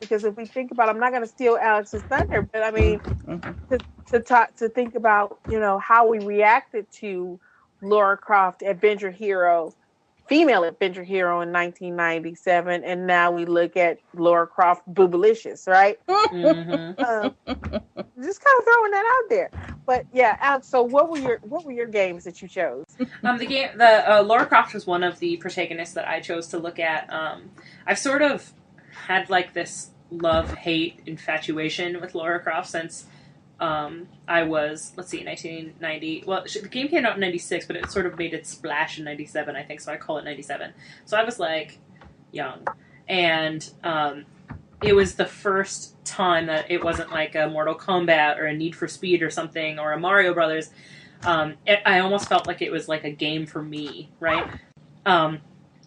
because if we think about, I'm not going to steal Alex's thunder, but I mean, to think about, how we reacted to Laura Croft, female adventure hero in 1997, and now we look at Laura Croft, boobilicious, right? Just kind of throwing that out there. But yeah, Alex. So what were your games that you chose? The Laura Croft was one of the protagonists that I chose to look at. I've sort of had like this love-hate infatuation with Laura Croft since I was, 1990. Well, the game came out in 96, but it sort of made its splash in 97, I think, so I call it 97. So I was, young. And it was the first time that it wasn't like a Mortal Kombat or a Need for Speed or something, or a Mario Brothers. I almost felt like it was like a game for me, right?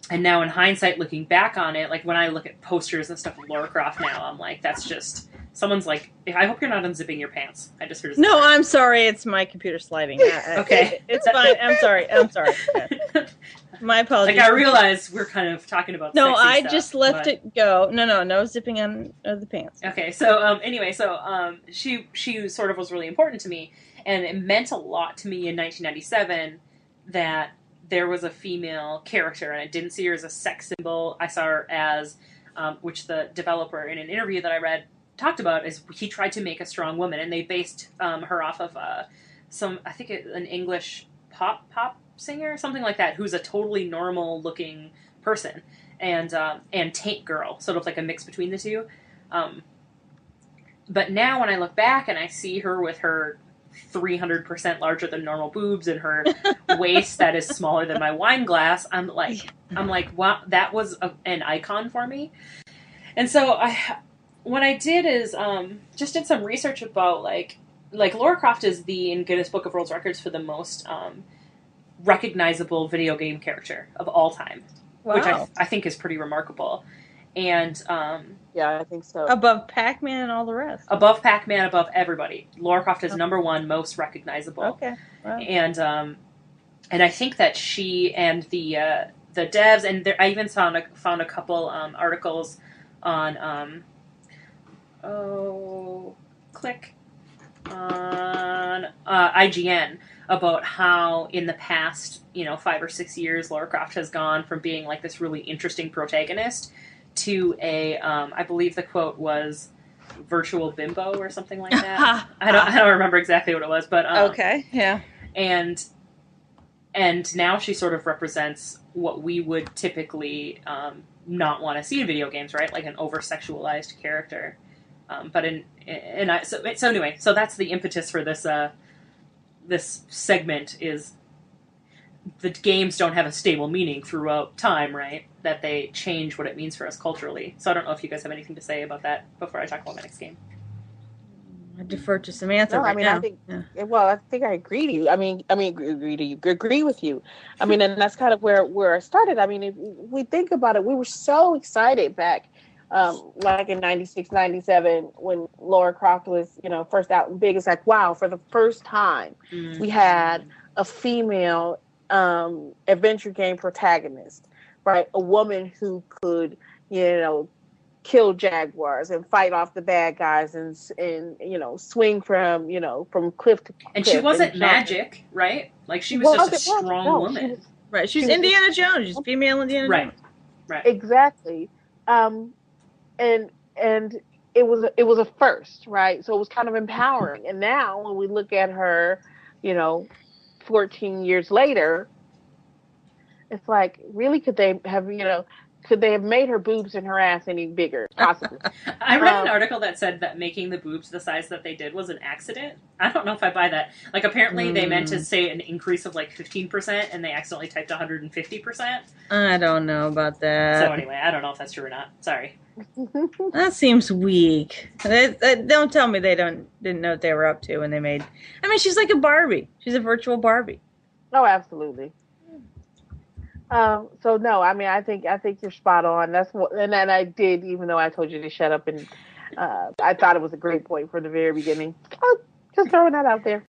And now in hindsight, looking back on it, like when I look at posters and stuff of Laura Croft now, I'm like, that's just... Someone's like, I hope you're not unzipping your pants. I just heard. No, I'm sorry. It's my computer sliding. Okay. It's fine. I'm sorry. My apologies. Like, I realize we're kind of talking about No, sexy I stuff, just left it go. No zipping on the pants. Okay, so, she sort of was really important to me, and it meant a lot to me in 1997 that there was a female character, and I didn't see her as a sex symbol. I saw her as, which the developer in an interview that I read talked about, is he tried to make a strong woman, and they based her off of an English pop singer, something like that, who's a totally normal looking person, and Tank Girl, sort of like a mix between the two. But now when I look back and I see her with her 300% larger than normal boobs and her waist that is smaller than my wine glass, I'm like, wow, that was an icon for me. And so what I did is just did some research about like Laura Croft is in Guinness Book of World Records for the most recognizable video game character of all time, wow. Which I think is pretty remarkable. And yeah, I think so. Above Pac-Man and all the rest. Above Pac-Man, above everybody. Laura Croft is number one most recognizable. Okay. Wow. And I think that she and the devs, and I even found a couple articles on click on IGN about how in the past 5 or 6 years Laura Croft has gone from being like this really interesting protagonist to I believe the quote was virtual bimbo or something like that. I don't remember exactly what it was, but okay, yeah. And now she sort of represents what we would typically not want to see in video games, right? Like an over-sexualized character. So anyway, so that's the impetus for this this segment is the games don't have a stable meaning throughout time, right? That they change what it means for us culturally. So I don't know if you guys have anything to say about that before I talk about my next game. I defer to Samantha. No, now. I think. Yeah. Well, I think I agree to you. Agree with you. I mean, and that's kind of where I started. I mean, if we think about it, we were so excited back, like in 96, 97, when Laura Croft was, first out and big. It's like, wow, for the first time, we had a female adventure game protagonist, right? A woman who could, kill jaguars and fight off the bad guys and swing from cliff to cliff. And she wasn't magic, right? Like she was just a strong woman. She's Indiana Jones. She's female Indiana Jones. Right. Exactly. And it was a first, right? So it was kind of empowering. And now when we look at her, 14 years later, it's like, really, could they have made her boobs and her ass any bigger? Possibly. I read an article that said that making the boobs the size that they did was an accident. I don't know if I buy that. Like, apparently they meant to say an increase of, 15%, and they accidentally typed 150%. I don't know about that. So anyway, I don't know if that's true or not. Sorry. That seems weak. Don't tell me they didn't know what they were up to when they made... I mean, she's like a Barbie. She's a virtual Barbie. Oh, absolutely. So no, I mean, I think you're spot on. That's what, and then I did, even though I told you to shut up, and I thought it was a great point from the very beginning. Just throwing that out there.